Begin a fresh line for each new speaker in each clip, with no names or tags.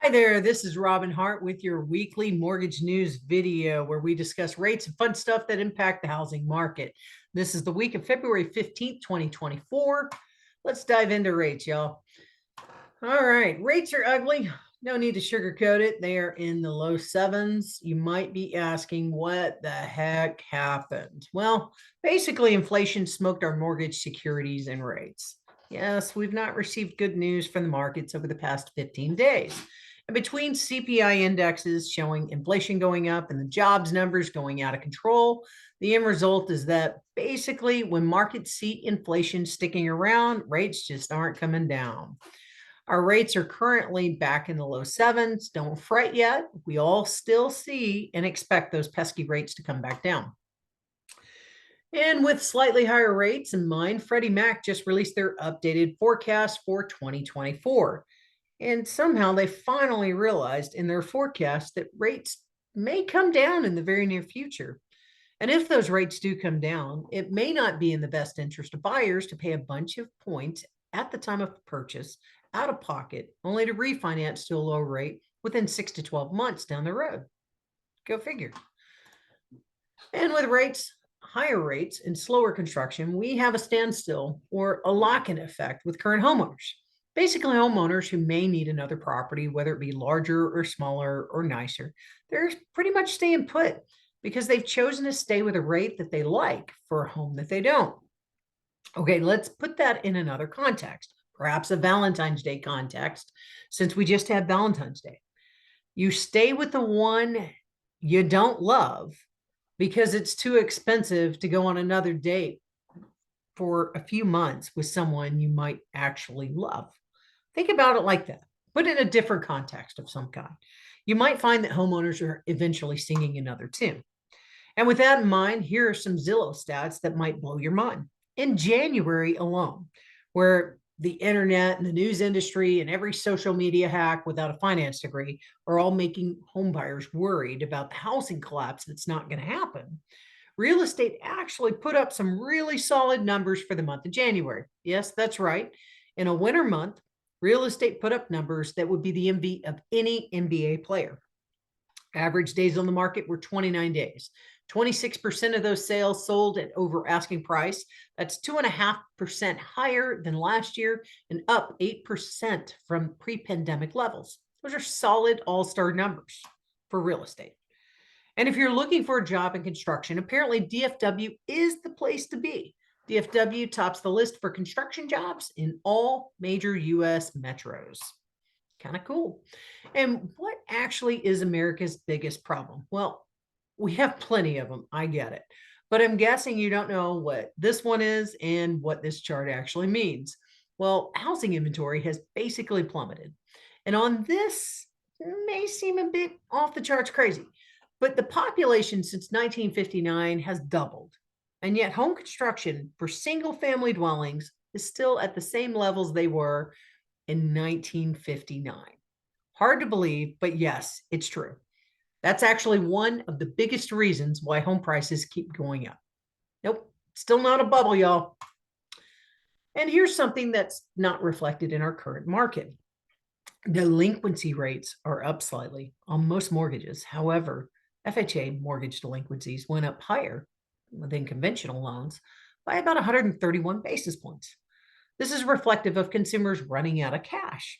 Hi there, this is Robin Hart with your weekly mortgage news video where we discuss rates and fun stuff that impact the housing market. This is the week of February 15th, 2024. Let's dive into rates, y'all. All right, rates are ugly. No need to sugarcoat it. They are in the low sevens. You might be asking what the heck happened. Well, basically, inflation smoked our mortgage securities and rates. Yes, we've not received good news from the markets over the past 15 days. And between CPI indexes showing inflation going up and the jobs numbers going out of control, the end result is that basically, when markets see inflation sticking around, rates just aren't coming down. Our rates are currently back in the low sevens. Don't fret yet. We all still see and expect those pesky rates to come back down. And with slightly higher rates in mind, Freddie Mac just released their updated forecast for 2024. And somehow they finally realized in their forecast that rates may come down in the very near future. And if those rates do come down, it may not be in the best interest of buyers to pay a bunch of points at the time of purchase out of pocket, only to refinance to a low rate within 6 to 12 months down the road. Go figure. And with higher rates and slower construction, we have a standstill or a lock-in effect with current homeowners. Basically, homeowners who may need another property, whether it be larger or smaller or nicer, they're pretty much staying put because they've chosen to stay with a rate that they like for a home that they don't. Okay, let's put that in another context, perhaps a Valentine's Day context, since we just had Valentine's Day. You stay with the one you don't love because it's too expensive to go on another date for a few months with someone you might actually love. Think about it like that. Put it in a different context of some kind. You might find that homeowners are eventually singing another tune. And with that in mind, here are some Zillow stats that might blow your mind. In January alone, where the internet and the news industry and every social media hack without a finance degree are all making homebuyers worried about the housing collapse that's not going to happen. Real estate actually put up some really solid numbers for the month of January. Yes, that's right. In a winter month, real estate put up numbers that would be the envy of any NBA player. Average days on the market were 29 days. 26% of those sales sold at over asking price. That's 2.5% higher than last year and up 8% from pre pandemic levels. Those are solid all star numbers for real estate. And if you're looking for a job in construction, apparently DFW is the place to be. DFW tops the list for construction jobs in all major US metros. Kind of cool. And what actually is America's biggest problem? Well, we have plenty of them. I get it. But I'm guessing you don't know what this one is and what this chart actually means. Well, housing inventory has basically plummeted. And on this, may seem a bit off the charts crazy, but the population since 1959 has doubled. And yet, home construction for single family dwellings is still at the same levels they were in 1959. Hard to believe, but yes, it's true. That's actually one of the biggest reasons why home prices keep going up. Nope, still not a bubble, y'all. And here's something that's not reflected in our current market. Delinquency rates are up slightly on most mortgages. However, FHA mortgage delinquencies went up higher than conventional loans by about 131 basis points. This is reflective of consumers running out of cash.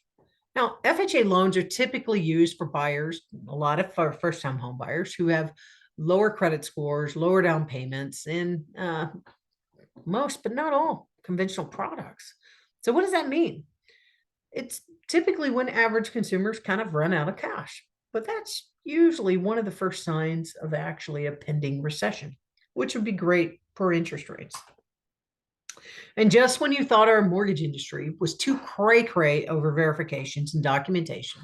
Now, FHA loans are typically used for buyers, a lot of first-time home buyers who have lower credit scores, lower down payments, and most, but not all, conventional products. So what does that mean? It's typically when average consumers kind of run out of cash, but that's usually one of the first signs of actually a pending recession, which would be great for interest rates. And just when you thought our mortgage industry was too cray-cray over verifications and documentation,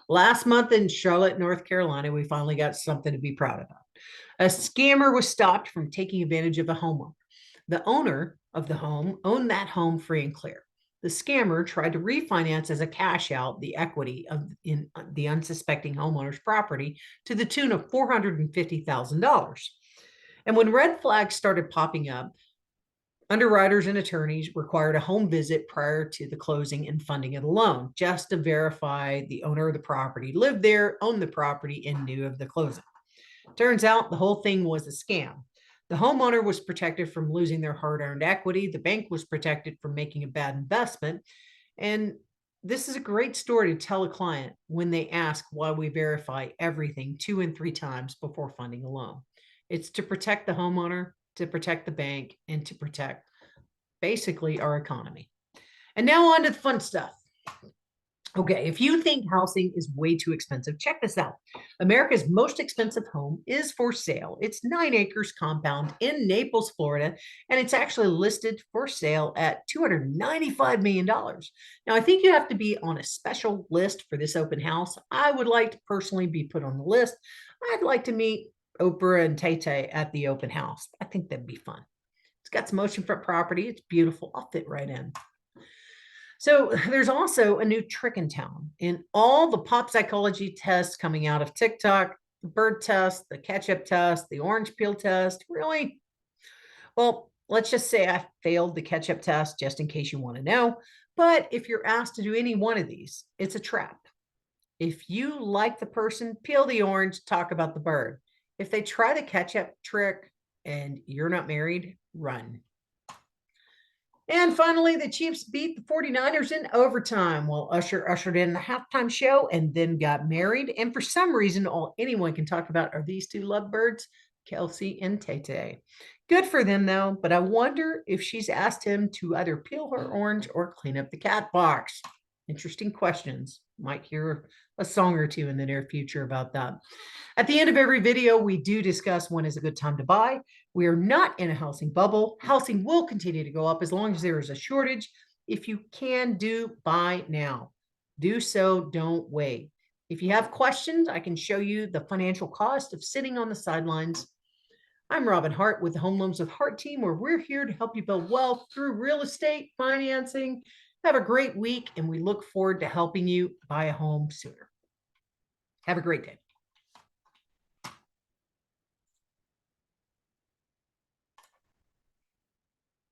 last month in Charlotte, North Carolina, we finally got something to be proud about. A scammer was stopped from taking advantage of a homeowner. The owner of the home owned that home free and clear. The scammer tried to refinance as a cash out the equity in the unsuspecting homeowner's property to the tune of $450,000. And when red flags started popping up, Underwriters and attorneys required a home visit prior to the closing and funding of the loan, just to verify the owner of the property lived there, owned the property, and knew of the closing. Turns out the whole thing was a scam. The homeowner was protected from losing their hard-earned equity. The bank was protected from making a bad investment. And this is a great story to tell a client when they ask why we verify everything 2 and 3 times before funding a loan. It's to protect the homeowner, to protect the bank, and to protect basically our economy. And now on to the fun stuff. Okay, if you think housing is way too expensive, check this out. America's most expensive home is for sale. It's 9 acres compound in Naples, Florida, and it's actually listed for sale at $295 million. Now, I think you have to be on a special list for this open house. I would like to personally be put on the list. I'd like to meet Oprah and Tay Tay at the open house. I think that'd be fun. It's got some oceanfront property. It's beautiful. I'll fit right in. So there's also a new trick in town. In all the pop psychology tests coming out of TikTok, the bird test, the ketchup test, the orange peel test, really? Well, let's just say I failed the ketchup test just in case you want to know. But if you're asked to do any one of these, it's a trap. If you like the person, peel the orange, talk about the bird. If they try the ketchup trick and you're not married, run. And finally, the Chiefs beat the 49ers in overtime while Usher ushered in the halftime show and then got married. And for some reason, all anyone can talk about are these two lovebirds, Kelsey and Tay Tay. Good for them, though, but I wonder if she's asked him to either peel her orange or clean up the cat box. Interesting questions. Might hear a song or two in the near future about that. At the end of every video, we do discuss when is a good time to buy. We are not in a housing bubble. Housing will continue to go up as long as there is a shortage. If you can buy now. Do so, don't wait. If you have questions, I can show you the financial cost of sitting on the sidelines. I'm Robin Hart with the Home Loans with Hart team, where we're here to help you build wealth through real estate financing. Have a great week, and we look forward to helping you buy a home sooner. Have a great day.